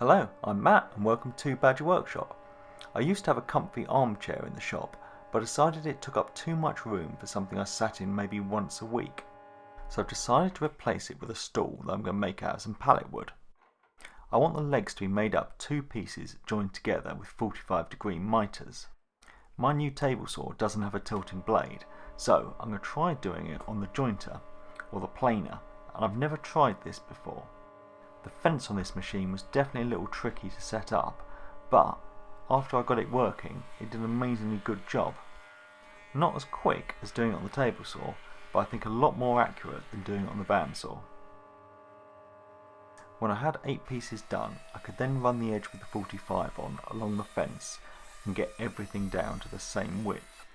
Hello, I'm Matt and welcome to Badger Workshop. I used to have a comfy armchair in the shop, but decided it took up too much room for something I sat in maybe once a week. So I've decided to replace it with a stool that I'm going to make out of some pallet wood. I want the legs to be made up of two pieces joined together with 45-degree miters. My new table saw doesn't have a tilting blade, so I'm going to try doing it on the jointer, or the planer, and I've never tried this before. The fence on this machine was definitely a little tricky to set up, but after I got it working, it did an amazingly good job. Not as quick as doing it on the table saw, but I think a lot more accurate than doing it on the bandsaw. When I had 8 pieces done, I could then run the edge with the 45 on along the fence and get everything down to the same width.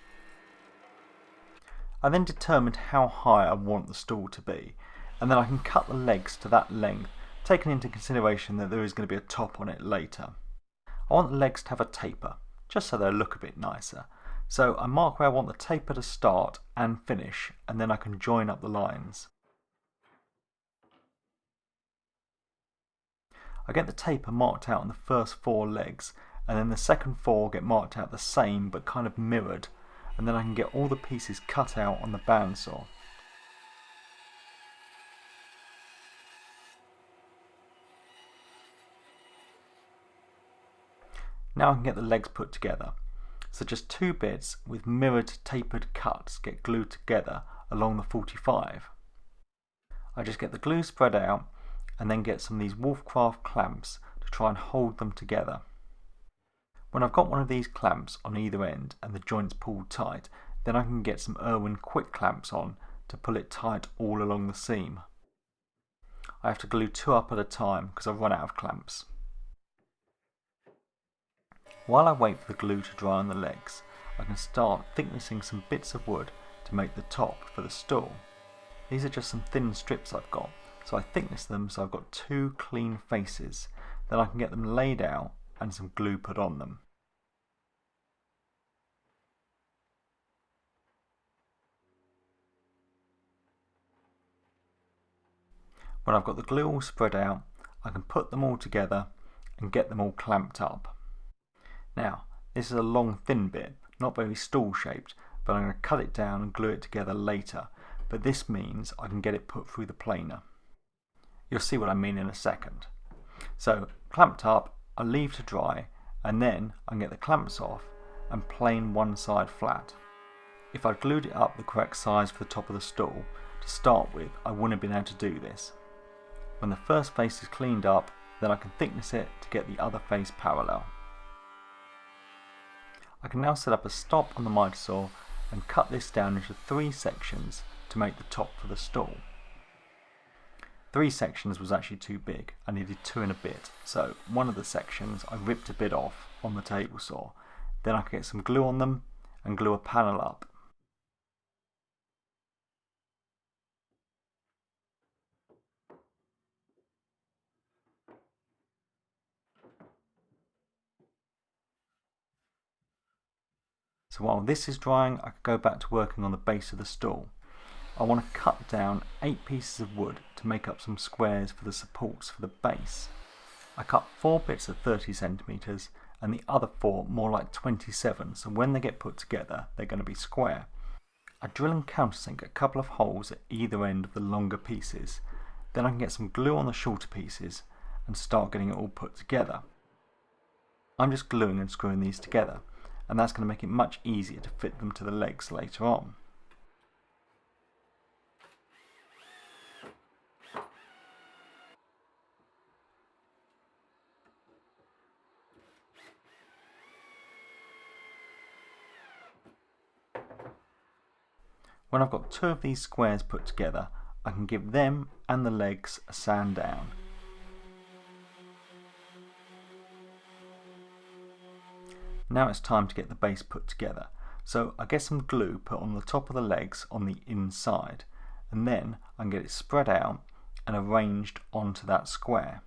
I then determined how high I want the stool to be, and then I can cut the legs to that length, taking into consideration that there is going to be a top on it later. I want the legs to have a taper, just so they look a bit nicer. So I mark where I want the taper to start and finish, and then I can join up the lines. I get the taper marked out on the first 4 legs, and then the second 4 get marked out the same but kind of mirrored, and then I can get all the pieces cut out on the bandsaw. Now I can get the legs put together. So just 2 bits with mirrored tapered cuts get glued together along the 45. I just get the glue spread out and then get some of these Wolfcraft clamps to try and hold them together. When I've got one of these clamps on either end and the joints pulled tight, then I can get some Irwin quick clamps on to pull it tight all along the seam. I have to glue 2 up at a time because I've run out of clamps. While I wait for the glue to dry on the legs, I can start thicknessing some bits of wood to make the top for the stool. These are just some thin strips I've got, so I thickness them so I've got 2 clean faces. Then I can get them laid out and some glue put on them. When I've got the glue all spread out, I can put them all together and get them all clamped up. Now, this is a long thin bit, not very stool shaped, but I'm going to cut it down and glue it together later, but this means I can get it put through the planer. You'll see what I mean in a second. So, clamped up, I leave to dry, and then I can get the clamps off and plane one side flat. If I'd glued it up the correct size for the top of the stool, to start with, I wouldn't have been able to do this. When the first face is cleaned up, then I can thickness it to get the other face parallel. I can now set up a stop on the miter saw and cut this down into 3 sections to make the top for the stool. 3 sections was actually too big, I needed 2 and a bit, so one of the sections I ripped a bit off on the table saw. Then I can get some glue on them and glue a panel up. So while this is drying, I could go back to working on the base of the stool. I want to cut down 8 pieces of wood to make up some squares for the supports for the base. I cut 4 bits of 30 centimeters and the other 4 more like 27, so when they get put together they're going to be square. I drill and countersink a couple of holes at either end of the longer pieces. Then I can get some glue on the shorter pieces and start getting it all put together. I'm just gluing and screwing these together, and that's going to make it much easier to fit them to the legs later on. When I've got 2 of these squares put together, I can give them and the legs a sand down. Now it's time to get the base put together, so I get some glue put on the top of the legs on the inside, and then I can get it spread out and arranged onto that square.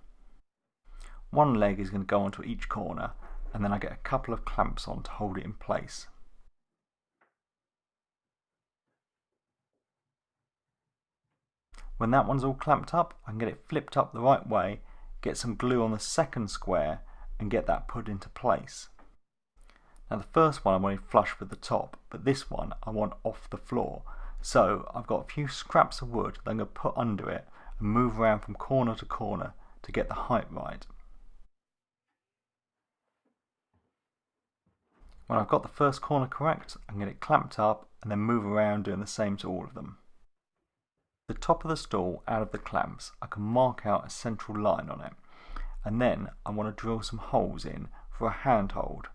One leg is going to go onto each corner, and then I get a couple of clamps on to hold it in place. When that one's all clamped up, I can get it flipped up the right way, get some glue on the second square and get that put into place. Now the first one I want it flush with the top, but this one I want off the floor. So I've got a few scraps of wood that I'm going to put under it and move around from corner to corner to get the height right. When I've got the first corner correct, I'm going to get it clamped up and then move around doing the same to all of them. The top of the stool out of the clamps, I can mark out a central line on it, and then I want to drill some holes in for a handhold.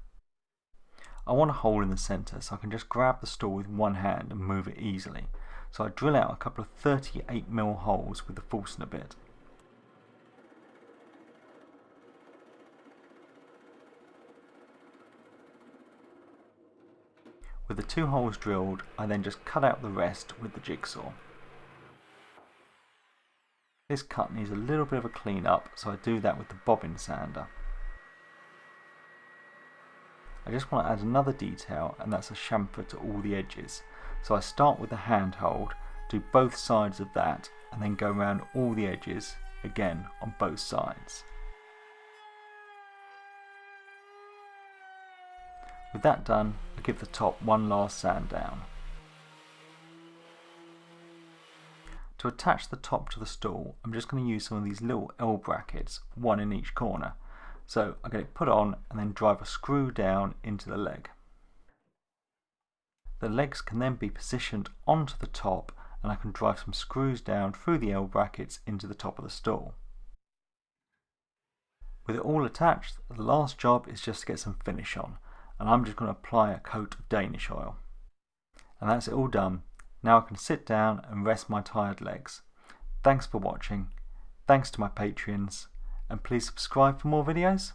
I want a hole in the centre so I can just grab the stool with one hand and move it easily. So I drill out a couple of 38mm holes with the Forstner bit. With the 2 holes drilled, I then just cut out the rest with the jigsaw. This cut needs a little bit of a clean up, so I do that with the bobbin sander. I just want to add another detail, and that's a chamfer to all the edges. So I start with the handhold, do both sides of that, and then go around all the edges, again on both sides. With that done, I give the top one last sand down. To attach the top to the stool, I'm just going to use some of these little L brackets, one in each corner. So I get it put on and then drive a screw down into the leg. The legs can then be positioned onto the top, and I can drive some screws down through the L brackets into the top of the stool. With it all attached, the last job is just to get some finish on, and I'm just going to apply a coat of Danish oil. And that's it all done. Now I can sit down and rest my tired legs. Thanks for watching, thanks to my Patreons, and please subscribe for more videos.